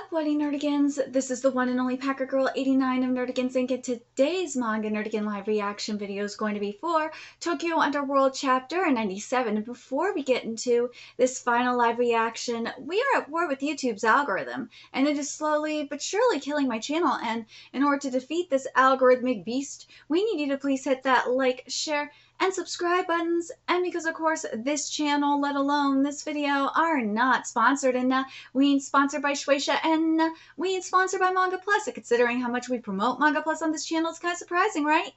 up, Wedding Nerdigans? This is the one and only Packer Girl 89 of Nerdigans Inc. And today's Manga Nerdigan live reaction video is going to be for Tokyo Underworld Chapter 97. And before we get into this final live reaction, we are at war with YouTube's algorithm, and it is slowly but surely killing my channel. And in order to defeat this algorithmic beast, we need you to please hit that like, share, and subscribe buttons. And because of course this channel, let alone this video, are not sponsored, and we ain't sponsored by Shueisha, and we ain't sponsored by Manga Plus. And considering how much we promote Manga Plus on this channel, it's kind of surprising, right?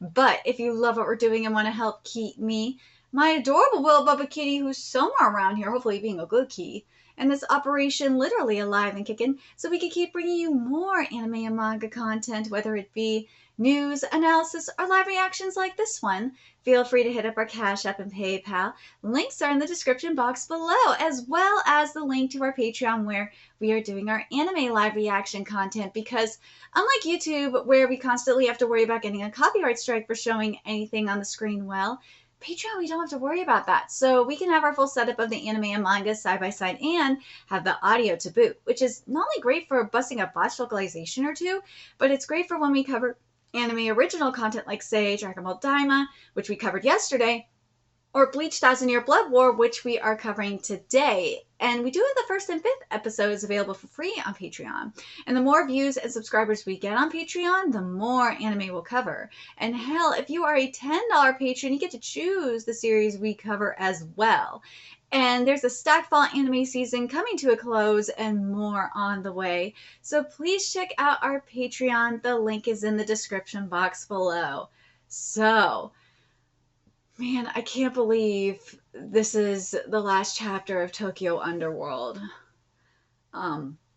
But if you love what we're doing and want to help keep me, my adorable little Bubba Kitty, who's somewhere around here, hopefully being a good key, and this operation literally alive and kicking, so we can keep bringing you more anime and manga content, whether it be news, analysis, or live reactions like this one, feel free to hit up our Cash App and PayPal. Links are in the description box below, as well as the link to our Patreon where we are doing our anime live reaction content, because unlike YouTube, where we constantly have to worry about getting a copyright strike for showing anything on the screen, well, Patreon, we don't have to worry about that. So we can have our full setup of the anime and manga side by side and have the audio to boot, which is not only great for busting a botched localization or two, but it's great for when we cover anime original content like, say, Dragon Ball Daima, which we covered yesterday, or Bleach 1000-Year Blood War, which we are covering today. And we do have the first and fifth episodes available for free on Patreon. And the more views and subscribers we get on Patreon, the more anime we'll cover. And hell, if you are a $10 patron, you get to choose the series we cover as well. And there's a Stackfall anime season coming to a close and more on the way. So please check out our Patreon. The link is in the description box below. So, man, I can't believe this is the last chapter of Tokyo Underworld.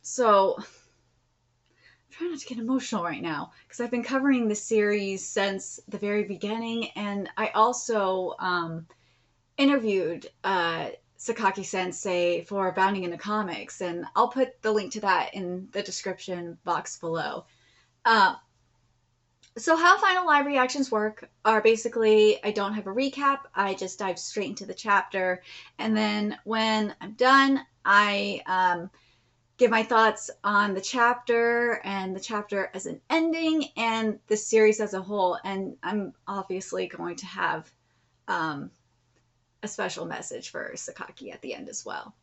So I'm trying not to get emotional right now, because I've been covering this series since the very beginning, and I also interviewed Sakaki Sensei for Bounding into Comics, and I'll put the link to that in the description box below. So how final live reactions work are basically, I don't have a recap, I just dive straight into the chapter, and then when I'm done, I give my thoughts on the chapter, and the chapter as an ending, and the series as a whole. And I'm obviously going to have a special message for Sakaki at the end as well.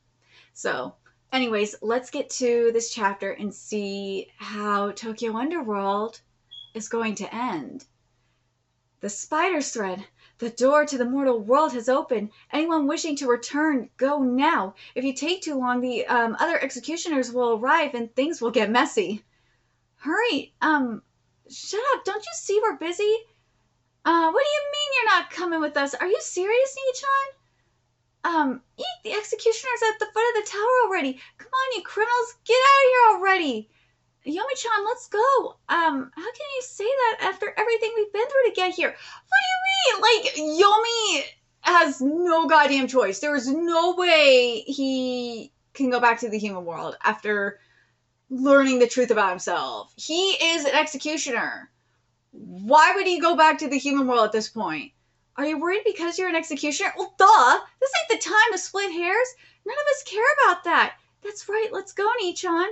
So anyways, let's get to this chapter and see how Tokyo Underworld is going to end. The spider's thread. The door to the mortal world has opened. Anyone wishing to return, go now. If you take too long, the other executioners will arrive and things will get messy. Hurry, shut up. Don't you see we're busy? What do you mean you're not coming with us? Are you serious, Nichan? Eek, the executioner's at the foot of the tower already. Come on, you criminals, get out of here already. Yomi-chan, let's go. How can you say that after everything we've been through to get here? What do you mean? Like, Yomi has no goddamn choice. There is no way he can go back to the human world after learning the truth about himself. He is an executioner. Why would he go back to the human world at this point? Are you worried because you're an executioner? Well, duh. This ain't the time to split hairs. None of us care about that. That's right. Let's go, Nichan.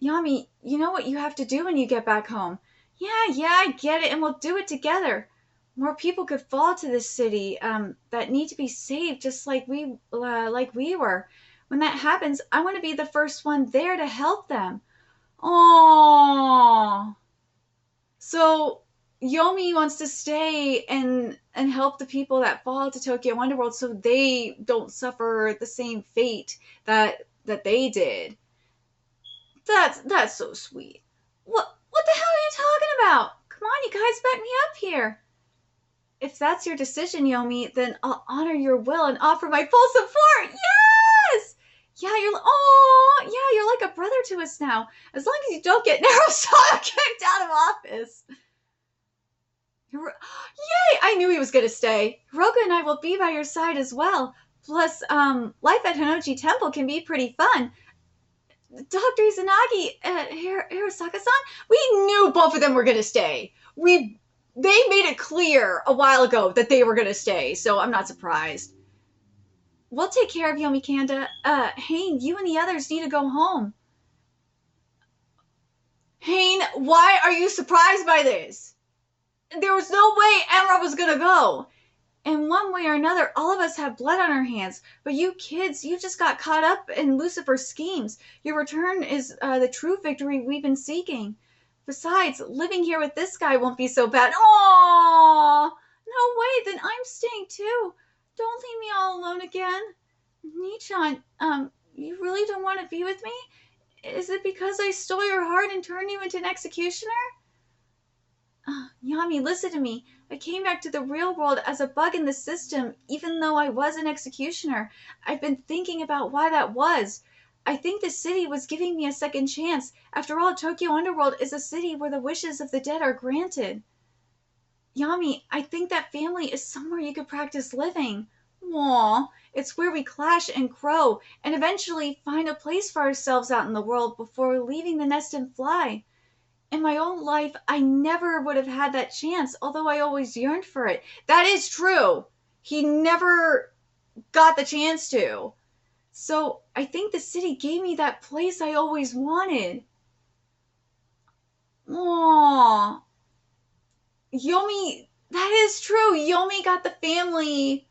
Yami, you know what you have to do when you get back home. Yeah, I get it, and we'll do it together. More people could fall to this city that need to be saved, just like we were. When that happens, I want to be the first one there to help them. Aww. So Yomi wants to stay and help the people that fall to Tokyo Underworld so they don't suffer the same fate that they did. That's so sweet. What the hell are you talking about? Come on, you guys, back me up here. If that's your decision, Yomi, then I'll honor your will and offer my full support. Yes! Yeah, you're like a brother to us now. As long as you don't get Narusawa kicked out of office. Yay! I knew he was gonna stay. Hiroka and I will be by your side as well. Plus, life at Hinoji Temple can be pretty fun. Dr. Izanagi, Hirosaka-san, we knew both of them were going to stay. They made it clear a while ago that they were going to stay, so I'm not surprised. We'll take care of Yomi Kanda. Hey, you and the others need to go home. Hane, why are you surprised by this? There was no way Emra was gonna go. In one way or another, all of us have blood on our hands. But you kids, you just got caught up in Lucifer's schemes. Your return is the true victory we've been seeking. Besides, living here with this guy won't be so bad. Aww! No way, then I'm staying too. Don't leave me all alone again. Nichan, you really don't want to be with me? Is it because I stole your heart and turned you into an executioner? Yami, listen to me. I came back to the real world as a bug in the system, even though I was an executioner. I've been thinking about why that was. I think the city was giving me a second chance. After all, Tokyo Underworld is a city where the wishes of the dead are granted. Yami, I think that family is somewhere you could practice living. Aw, it's where we clash and grow, and eventually find a place for ourselves out in the world before leaving the nest and fly. In my own life, I never would have had that chance, although I always yearned for it. That is true. He never got the chance to. So I think the city gave me that place I always wanted. Aww. Yomi, that is true. Yomi got the family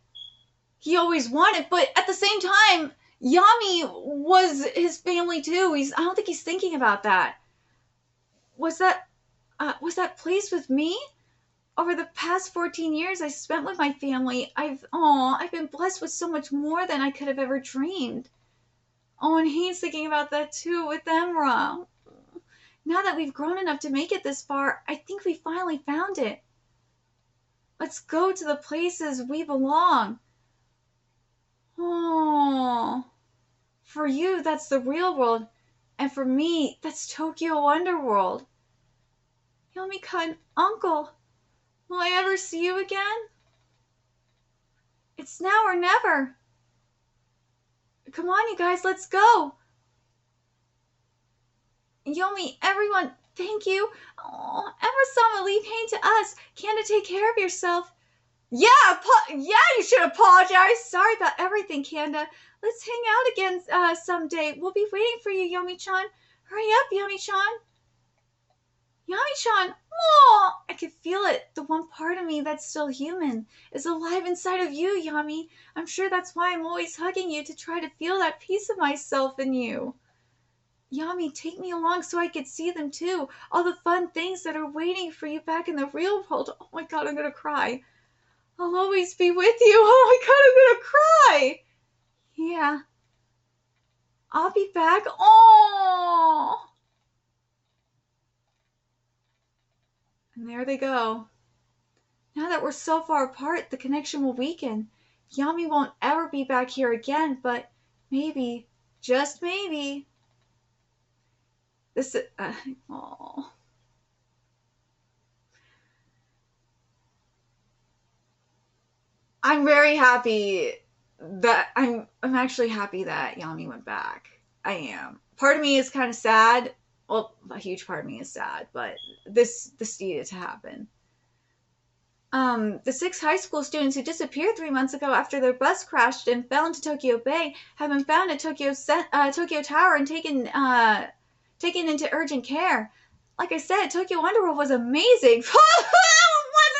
he always wanted, but at the same time, Yami was his family too. I don't think he's thinking about that. Was that place with me? Over the past 14 years I spent with my family, I've been blessed with so much more than I could have ever dreamed. Oh, and he's thinking about that too with Emra. Now that we've grown enough to make it this far, I think we finally found it. Let's go to the places we belong. Oh, for you, that's the real world, and for me, that's Tokyo Underworld. Yomi-kun, Uncle, will I ever see you again? It's now or never. Come on, you guys, let's go. Yomi, everyone, thank you. Oh, Emma-sama, leave Hane to us. Kanda, take care of yourself. Yeah, you should apologize. Sorry about everything, Kanda. Let's hang out again someday. We'll be waiting for you, Yomi-chan. Hurry up, Yomi-chan. Yami-chan, oh, I can feel it. The one part of me that's still human is alive inside of you, Yami. I'm sure that's why I'm always hugging you, to try to feel that piece of myself in you. Yami, take me along so I could see them too. All the fun things that are waiting for you back in the real world. Oh my god, I'm gonna cry. I'll always be with you. Oh my god, I'm gonna cry. Yeah. I'll be back. Oh. And there they go. Now that we're so far apart, the connection will weaken. Yami won't ever be back here again, but maybe, just maybe, this, oh. I'm very happy that, I'm actually happy that Yami went back. I am. Part of me is kind of sad. Well, a huge part of me is sad, but this needed to happen. The 6 high school students who disappeared 3 months ago after their bus crashed and fell into Tokyo Bay have been found at Tokyo Tower and taken into urgent care. Like I said, Tokyo Underworld was amazing. It wasn't.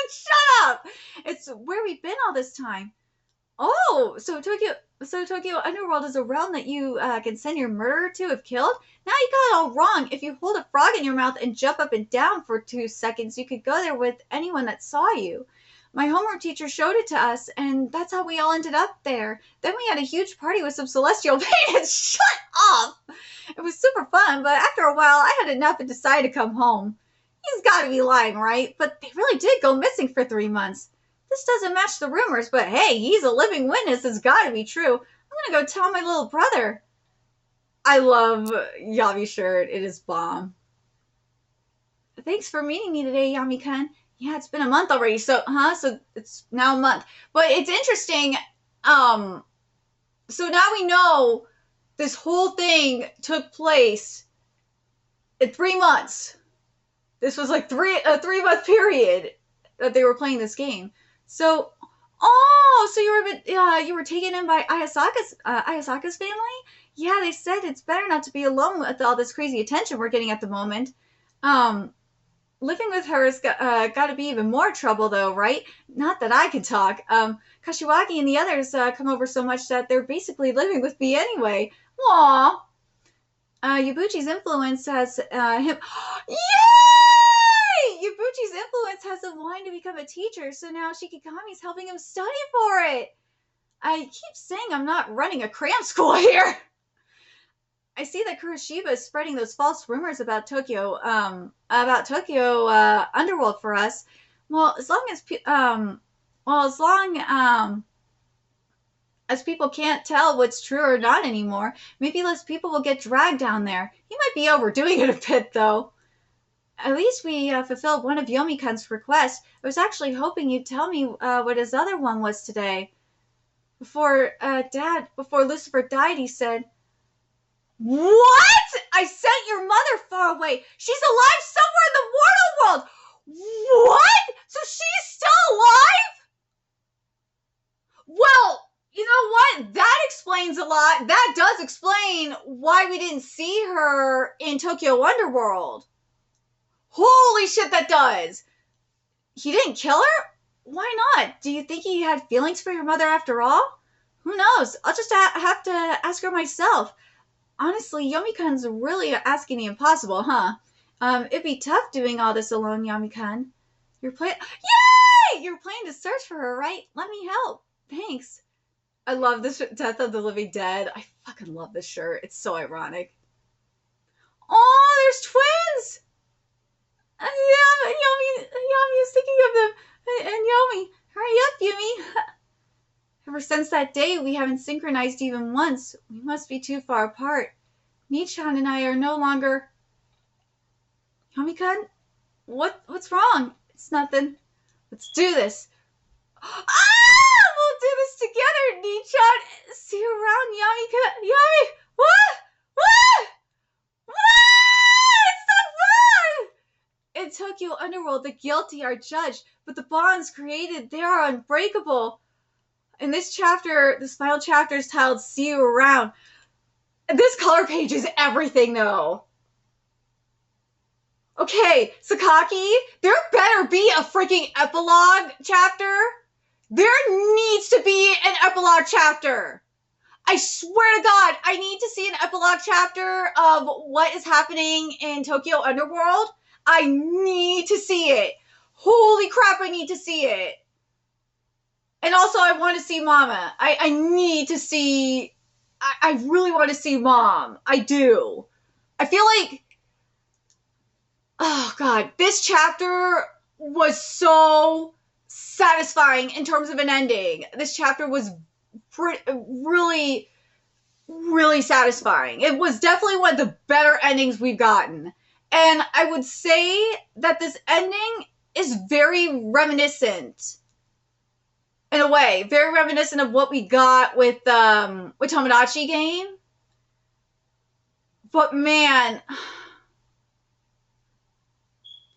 Shut up. It's where we've been all this time. Oh, so Tokyo Underworld is a realm that you can send your murderer to if killed? Now you got it all wrong. If you hold a frog in your mouth and jump up and down for 2 seconds, you could go there with anyone that saw you. My homework teacher showed it to us, and that's how we all ended up there. Then we had a huge party with some celestial paintings. Shut up! It was super fun, but after a while, I had enough and decided to come home. He's got to be lying, right? But they really did go missing for 3 months. This doesn't match the rumors, but hey, he's a living witness. It's got to be true. I'm going to go tell my little brother. I love Yavi's shirt. It is bomb. Thanks for meeting me today, Yami-kun. Yeah, it's been a month already, so it's now a month. But it's interesting. So now we know this whole thing took place in 3 months. This was like a 3-month period that they were playing this game. So, so you were taken in by Ayasaka's family? Yeah, they said it's better not to be alone with all this crazy attention we're getting at the moment. Um, living with her has got to be even more trouble, though, right? Not that I can talk. Kashiwagi and the others come over so much that they're basically living with me anyway. Aww. Yabuchi's influence has him. Yay! Yabuchi's influence has him wanting to become a teacher, so now Shikigami's helping him study for it. I keep saying I'm not running a cram school here. I see that Kuroshiba is spreading those false rumors about Tokyo Underworld for us. Well, as long as people can't tell what's true or not anymore, maybe less people will get dragged down there. He might be overdoing it a bit, though. At least we fulfilled one of Yomi-kun's requests. I was actually hoping you'd tell me what his other one was today. Before Lucifer died, he said, "What? I sent your mother far away. She's alive somewhere in the mortal world. What? So she's still alive? Well, you know what? That explains a lot. That does explain why we didn't see her in Tokyo Underworld. Holy shit, that does. He didn't kill her? Why not? Do you think he had feelings for your mother after all? Who knows? I'll just have to ask her myself. Honestly, Yomi-kun's really asking the impossible, huh? It'd be tough doing all this alone, Yomi-kun. You're planning to search for her, right? Let me help. Thanks. I love this Death of the Living Dead. I fucking love this shirt. It's so ironic. Oh, there's twins! Yeah, Yomi is thinking of them. And Yomi, hurry up, Yumi. Ever since that day, we haven't synchronized even once. We must be too far apart. Nichan and I are no longer... Yomi-kun? What's wrong? It's nothing. Let's do this. We'll do this together, Nichan. See you around, Yomi-kun. Yomi! What? It's not fun! In Tokyo Underworld, the guilty are judged, but the bonds created there are unbreakable. In this chapter, this final chapter is titled See You Around. This color page is everything, though. Okay, Sakaki, there better be a freaking epilogue chapter. There needs to be an epilogue chapter. I swear to God, I need to see an epilogue chapter of what is happening in Tokyo Underworld. I need to see it. Holy crap, I need to see it. And also, I want to see Mama. I need to see... I really want to see Mom. I do. I feel like... Oh, God. This chapter was so satisfying in terms of an ending. This chapter was really, really satisfying. It was definitely one of the better endings we've gotten. And I would say that this ending is very reminiscent... in a way, very reminiscent of what we got with Tomodachi Game. But man,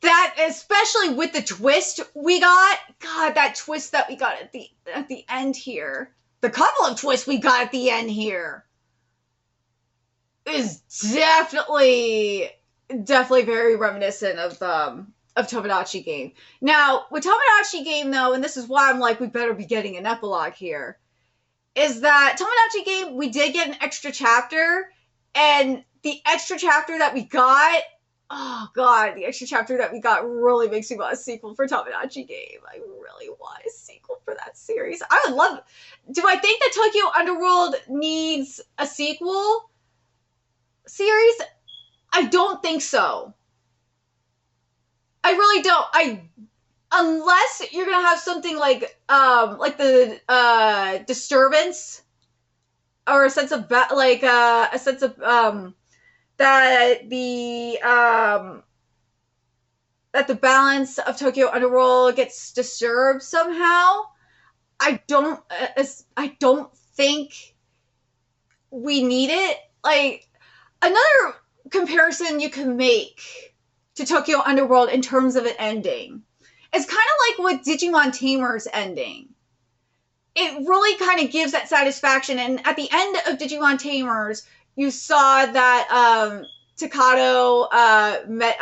that, especially with the twist we got, God, that twist that we got at the end here, the couple of twists we got at the end here, is definitely very reminiscent of Tomodachi Game. Now, with Tomodachi Game, though, and this is why I'm like, we better be getting an epilogue here, is that Tomodachi Game, we did get an extra chapter, and the extra chapter that we got, oh God, the extra chapter that we got really makes me want a sequel for Tomodachi Game. I really want a sequel for that series. I would love... Do I think that Tokyo Underworld needs a sequel series? I don't think so. I really don't. Unless you're gonna have something like the disturbance, or a sense of that the balance of Tokyo Underworld gets disturbed somehow. I don't think we need it. Like, another comparison you can make to Tokyo Underworld in terms of an ending, it's kind of like with Digimon Tamer's ending. It really kind of gives that satisfaction, and at the end of Digimon Tamers, you saw that Takato met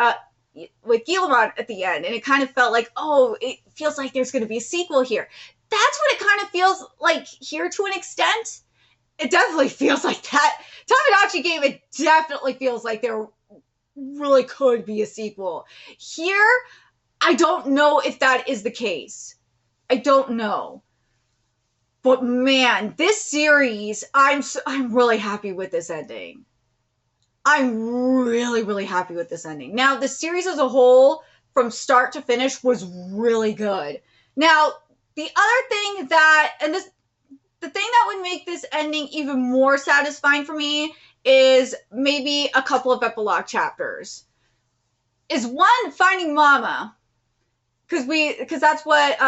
Guillemot at the end, and it kind of felt like, oh, it feels like there's going to be a sequel here. That's what it kind of feels like here to an extent. It definitely feels like that. Tamagotchi game, it definitely feels like there really could be a sequel. Here, I don't know if that is the case. I don't know. But man, this series, I'm really happy with this ending. I'm really, really happy with this ending. Now, the series as a whole, from start to finish, was really good. Now, the other thing that, and this, the thing that would make this ending even more satisfying for me is maybe a couple of epilogue chapters. Is one, finding Mama. Because that's what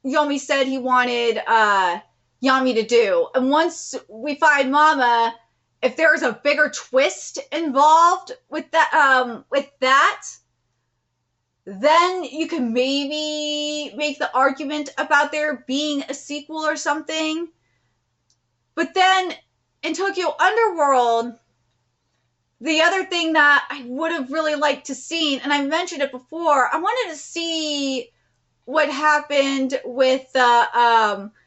Yomi said he wanted Yami to do. And once we find Mama, if there's a bigger twist involved with that, then you can maybe make the argument about there being a sequel or something. But then in Tokyo Underworld, the other thing that I would have really liked to see, and I mentioned it before, I wanted to see what happened with Hirosaka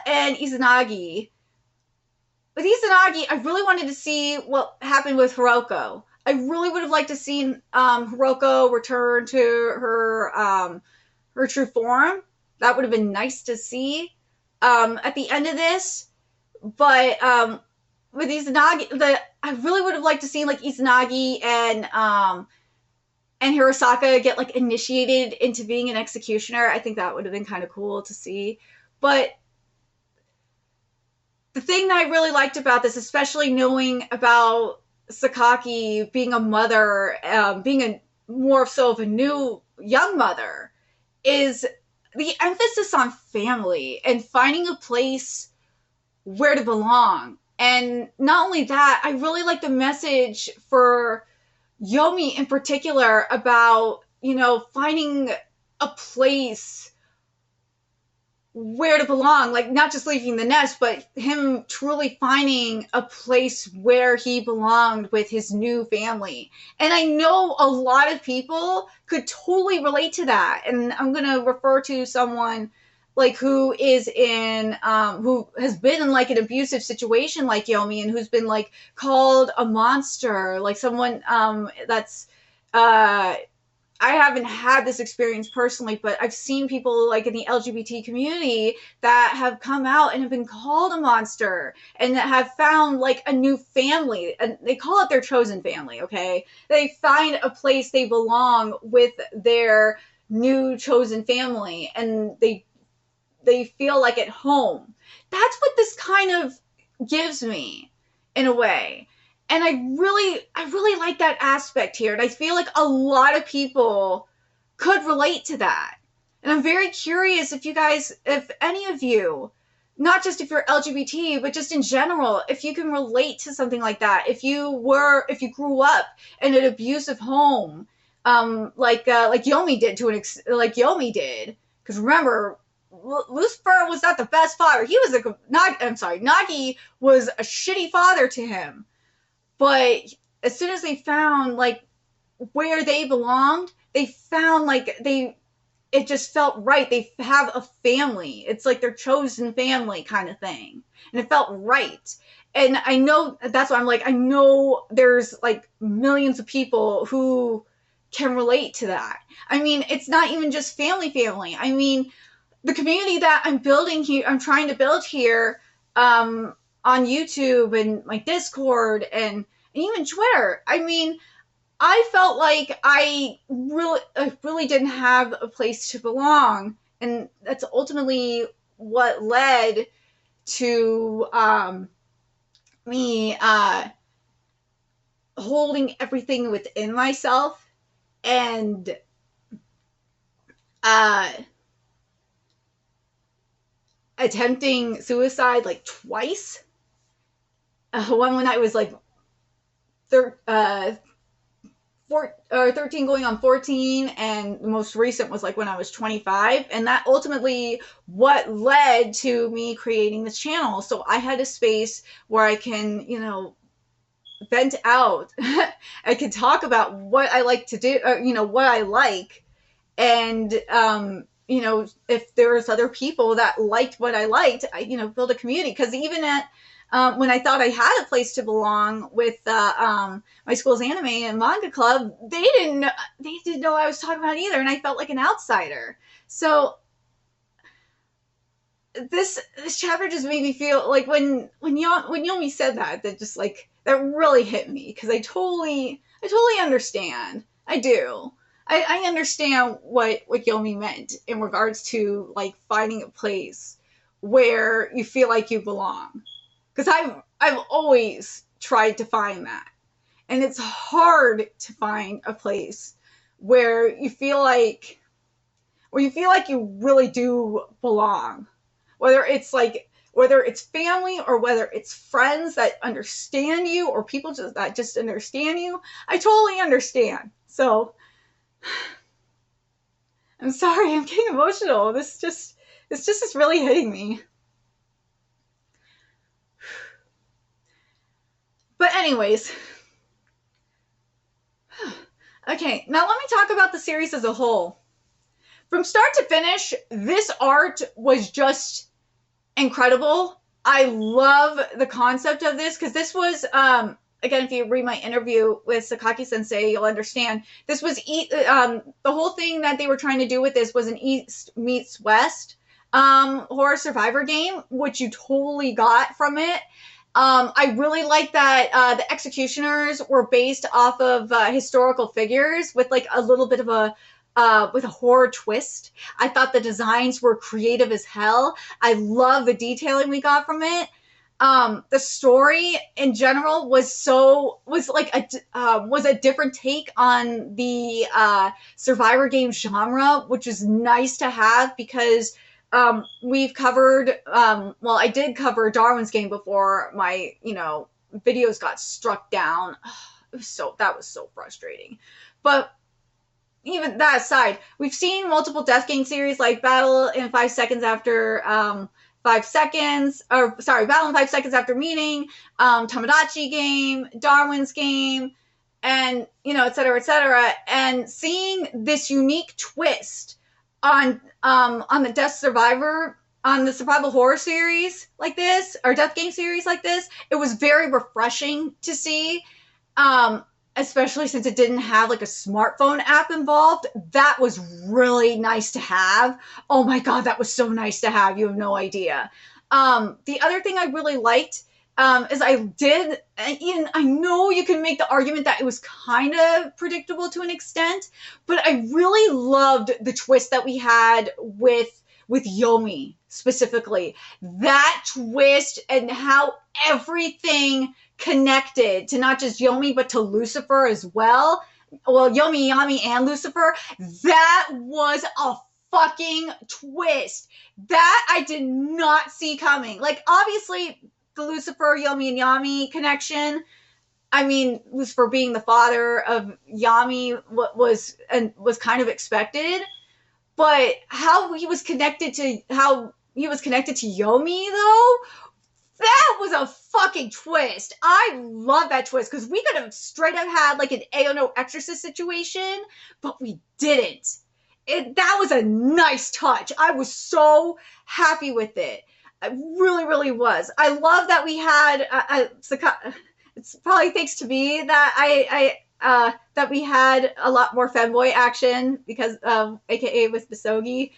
and Izanagi. With Izanagi, I really wanted to see what happened with Hiroko. I really would have liked to see Hiroko return to her true form. That would have been nice to see at the end of this. But with Izanagi, I really would have liked to see like Izanagi and Hirosaka get like initiated into being an executioner. I think that would have been kind of cool to see. But the thing that I really liked about this, especially knowing about Sakaki being a mother, being a more so of a new young mother, is the emphasis on family and finding a place where to belong. And not only that, I really like the message for Yomi in particular about, finding a place where to belong, like not just leaving the nest, but him truly finding a place where he belonged with his new family. And I know a lot of people could totally relate to that. And I'm going to refer to someone like who is in, who has been in like an abusive situation like Yomi, and who's been like called a monster, like someone that's, I haven't had this experience personally, but I've seen people like in the LGBT community that have come out and have been called a monster and that have found like a new family, and they call it their chosen family. Okay. They find a place they belong with their new chosen family, and they feel like at home. That's what this kind of gives me in a way. And I really like that aspect here. And I feel like a lot of people could relate to that. And I'm very curious if any of you, not just if you're LGBT, but just in general, if you can relate to something like that. If you grew up in an abusive home, like Yomi did like Yomi did. Because remember, Lucifer was not the best father. Nagi was a shitty father to him. But as soon as they found like where they belonged, they found like it just felt right. They have a family. It's like their chosen family kind of thing. And it felt right. And I know that's why I'm like, I know there's like millions of people who can relate to that. I mean, it's not even just family. I mean, the community that I'm building here, I'm trying to build here, on YouTube and my Discord and even Twitter. I mean, I felt like I really didn't have a place to belong. And that's ultimately what led to me holding everything within myself and attempting suicide like twice. One when I was like 13 going on 14, and the most recent was like when I was 25, and that ultimately what led to me creating this channel. So I had a space where I can, vent out. I can talk about what I like to do, you know, what I like. And, you know, if there was other people that liked what I liked, I, you know, build a community. Because even at, when I thought I had a place to belong with my school's anime and manga club, they didn't know what I was talking about either, and I felt like an outsider. So this chapter just made me feel like when Yomi said that just like that really hit me, because I totally understand. I do. I understand what Yomi meant in regards to like finding a place where you feel like you belong. Because I've always tried to find that. And it's hard to find a place where you feel like you really do belong. Whether it's family or whether it's friends that understand you, or people that just understand you. I totally understand. So I'm sorry, I'm getting emotional. This just is really hitting me. But anyways, okay, now let me talk about the series as a whole. From start to finish, this art was just incredible. I love the concept of this, because this was, again, if you read my interview with Sakaki Sensei, you'll understand. This was the whole thing that they were trying to do with this was an East meets West horror survivor game, which you totally got from it. I really like that the executioners were based off of historical figures with like a little bit of a with a horror twist. I thought the designs were creative as hell. I love the detailing we got from it. The story in general was like a different take on the survivor game genre, which is nice to have, because we've covered, well, I did cover Darwin's Game before my, you know, videos got struck down. That was so frustrating. But even that aside, we've seen multiple death game series like Battle in 5 Seconds After 5 Seconds, or sorry, Battle in 5 Seconds After Meeting, Tomodachi Game, Darwin's Game, and, you know, et cetera, and seeing this unique twist on the the survival horror series like this, or death game series like this, it was very refreshing to see. Especially since it didn't have like a smartphone app involved. That was really nice to have. Oh my God, that was so nice to have. You have no idea. The other thing I really liked is I know you can make the argument that it was kind of predictable to an extent, but I really loved the twist that we had with Yomi specifically. That twist and how everything connected to not just Yomi, but to Lucifer as well. Well, Yomi, Yami, and Lucifer. That was a fucking twist that I did not see coming. Like, obviously, the Lucifer, Yomi, and Yami connection. I mean, Lucifer being the father of Yami was kind of expected, but how he was connected to Yomi, though, that was a fucking twist. I love that twist, because we could have straight up had like an Aono Exorcist situation, but we didn't. That was a nice touch. I was so happy with it. I really, really was. I love that we had. It's probably thanks to me that that we had a lot more femboy action, because AKA with Misogi.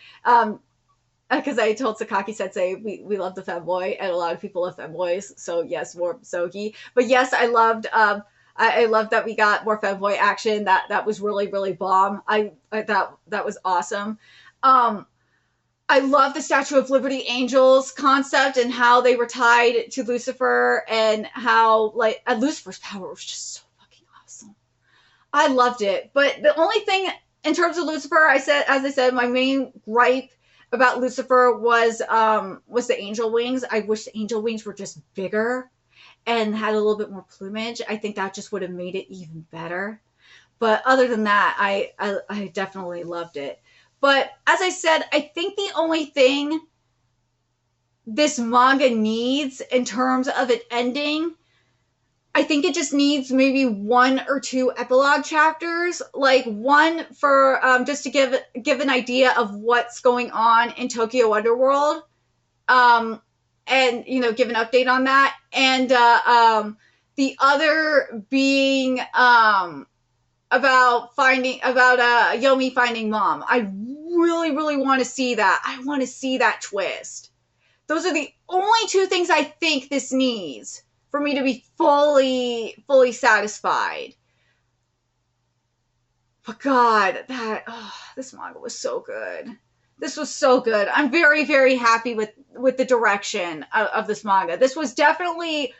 Because I told Sakaki Sensei we love the femboy, and a lot of people love femboys, so yes, more Misogi. But yes, I loved that we got more femboy action. That was really, really bomb. That was awesome. I love the Statue of Liberty Angels concept and how they were tied to Lucifer, and how like Lucifer's power was just so fucking awesome. I loved it. But the only thing in terms of Lucifer, as I said, my main gripe about Lucifer was the angel wings. I wish the angel wings were just bigger and had a little bit more plumage. I think that just would have made it even better. But other than that, I definitely loved it. But as I said, I think the only thing this manga needs in terms of it ending, I think it just needs maybe 1 or 2 epilogue chapters, like one for just to give an idea of what's going on in Tokyo Underworld, and give an update on that, and the other being about Yomi finding mom. I really want to see that. I want to see that twist. Those are the only 2 things I think this needs for me to be fully satisfied. But God, this manga was so good. This was so good. I'm very happy with the direction of this manga. This was definitely,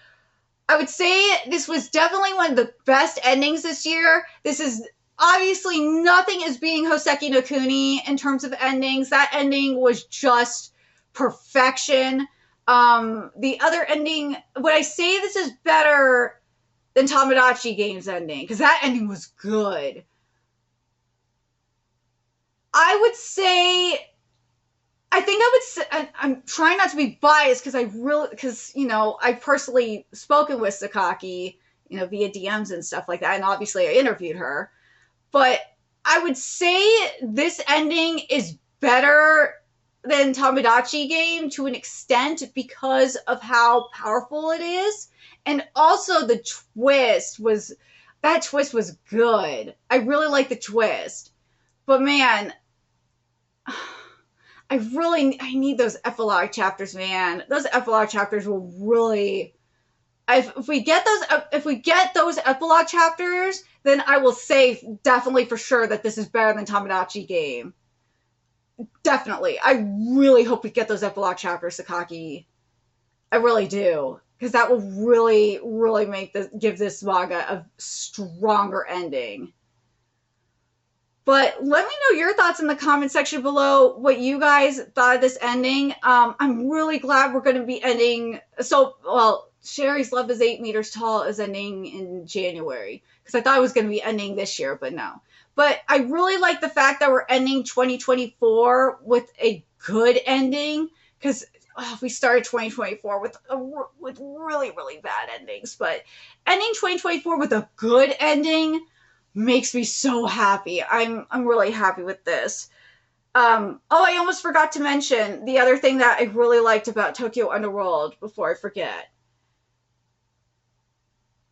I would say this was definitely one of the best endings this year. This is obviously nothing is beating Hoseki no Kuni in terms of endings. That ending was just perfection. The other ending, would I say this is better than Tomodachi Game's ending? Because that ending was good. I would say, I'm trying not to be biased because I've personally spoken with Sakaki, via DMs and stuff like that. And obviously I interviewed her, but I would say this ending is better than Tomodachi Game to an extent because of how powerful it is. And also the twist was good. I really like the twist. But man, I need those epilogue chapters, man. Those epilogue chapters will really, if we get those epilogue chapters, then I will say definitely for sure that this is better than Tomodachi Game. Definitely. I really hope we get those epilogue chapters, Sakaki. I really do. Because that will really give this manga a stronger ending. But let me know your thoughts in the comment section below, what you guys thought of this ending. I'm really glad we're going to be ending. Sherry's Love is 8 Meters Tall is ending in January. Because I thought it was going to be ending this year, but no. But I really like the fact that we're ending 2024 with a good ending. Because we started 2024 with really bad endings. But ending 2024 with a good ending makes me so happy. I'm really happy with this. I almost forgot to mention the other thing that I really liked about Tokyo Underworld before I forget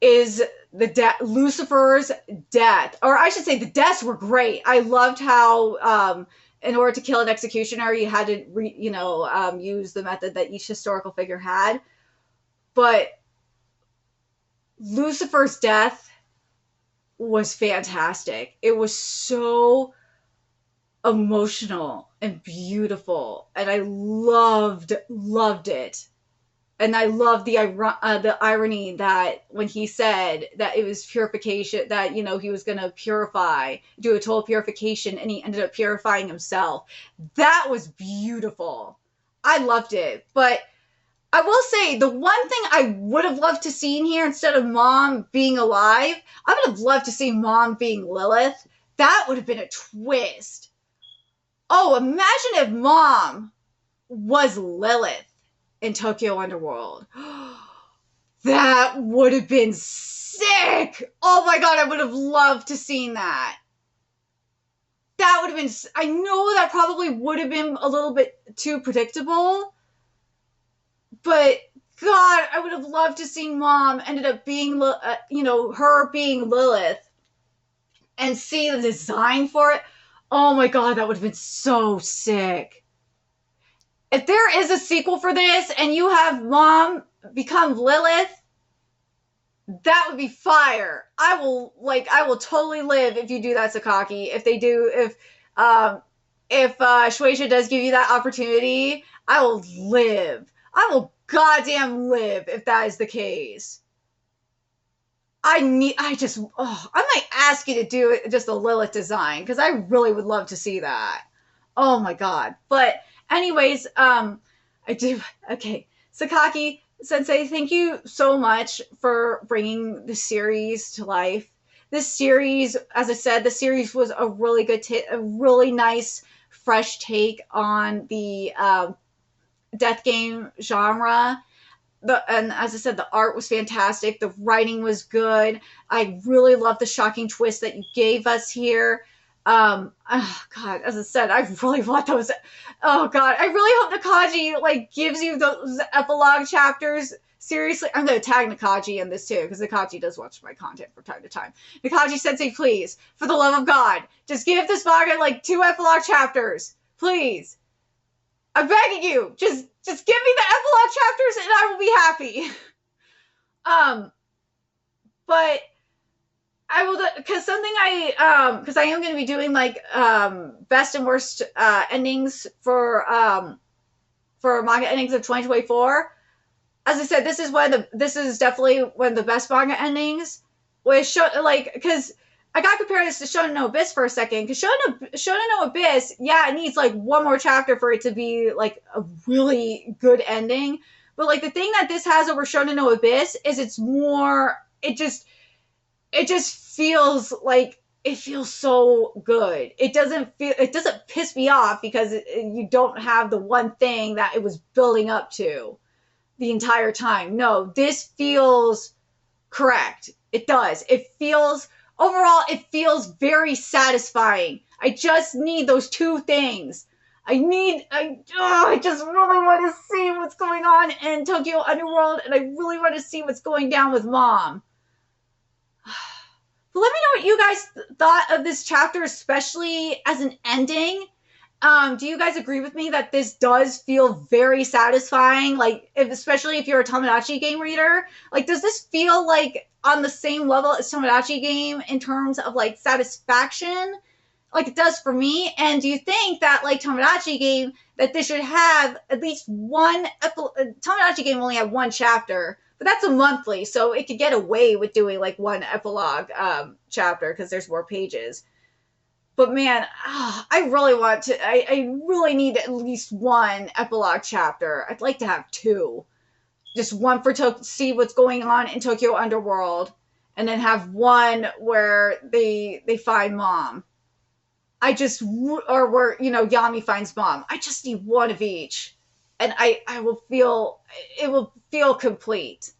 is Lucifer's death. Or I should say the deaths were great. I loved how in order to kill an executioner, you had to use the method that each historical figure had. But Lucifer's death was fantastic. It was so emotional and beautiful, and I loved it. And I love the irony that when he said that it was purification, that he was going to do a total purification, and he ended up purifying himself. That was beautiful. I loved it. But I will say, the one thing I would have loved to see in here, instead of Mom being alive, I would have loved to see Mom being Lilith. That would have been a twist. Oh, imagine if Mom was Lilith in Tokyo Underworld. That would have been sick. Oh my God, I would have loved to seen that. That would have been, I know that probably would have been a little bit too predictable, but God, I would have loved to see Mom ended up being, her being Lilith, and see the design for it. Oh my God, that would have been so sick. If there is a sequel for this and you have Mom become Lilith, that would be fire. I will totally live if you do that, Sakaki. If Shueisha does give you that opportunity, I will live. I will goddamn live if that is the case. I might ask you to do just a Lilith design, because I really would love to see that. Oh my God. But anyways, Sakaki Sensei, thank you so much for bringing the series to life. This series, as I said, the series was a really good, a really nice, fresh take on the death game genre. and as I said, the art was fantastic. The writing was good. I really love the shocking twist that you gave us here. Oh God, as I said, I really want those. Oh God, I really hope Nakaji like gives you those epilogue chapters. Seriously, I'm gonna tag Nakaji in this too, because Nakaji does watch my content from time to time. Nakaji Sensei, please, for the love of God, just give this manga like 2 epilogue chapters, please. I'm begging you, just give me the epilogue chapters and I will be happy. But I will, because something because I am going to be doing like best and worst endings for manga endings of 2024. As I said, this is definitely one of the best manga endings. With like, because I got to compare this to Shonen no Abyss for a second, because Shonen no Abyss, yeah, it needs like one more chapter for it to be like a really good ending. But like the thing that this has over Shonen no Abyss is it's more, it just feels like, it feels so good. It doesn't piss me off because you don't have the one thing that it was building up to the entire time. No, this feels correct. It does. Overall, it feels very satisfying. I just need those 2 things. I just really want to see what's going on in Tokyo Underworld, and I really want to see what's going down with Mom. But let me know what you guys thought of this chapter, especially as an ending. Do you guys agree with me that this does feel very satisfying? Like, especially if you're a Tomodachi game reader, like, does this feel like on the same level as Tomodachi game in terms of like satisfaction, like it does for me? And do you think that like Tomodachi game, that this should have at least one? Tomodachi game only had 1 chapter, but that's a monthly, so it could get away with doing like 1 epilogue chapter because there's more pages. But man, I really want to. I really need at least 1 epilogue chapter. I'd like to have 2, just 1 for see what's going on in Tokyo Underworld, and then have 1 where they find Mom. Or where Yami finds Mom. I just need 1 of each, and it will feel complete.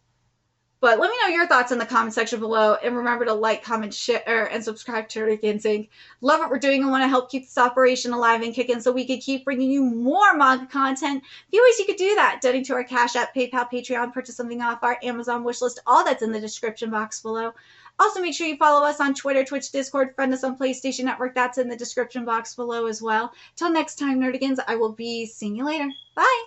But let me know your thoughts in the comment section below. And remember to like, comment, share, and subscribe to Nerdigan Sync. Love what we're doing and want to help keep this operation alive and kicking so we can keep bringing you more manga content. A few ways you could do that: donate to our Cash App, PayPal, Patreon, purchase something off our Amazon wishlist. All that's in the description box below. Also, make sure you follow us on Twitter, Twitch, Discord, friend us on PlayStation Network. That's in the description box below as well. Till next time, Nerdigans, I will be seeing you later. Bye!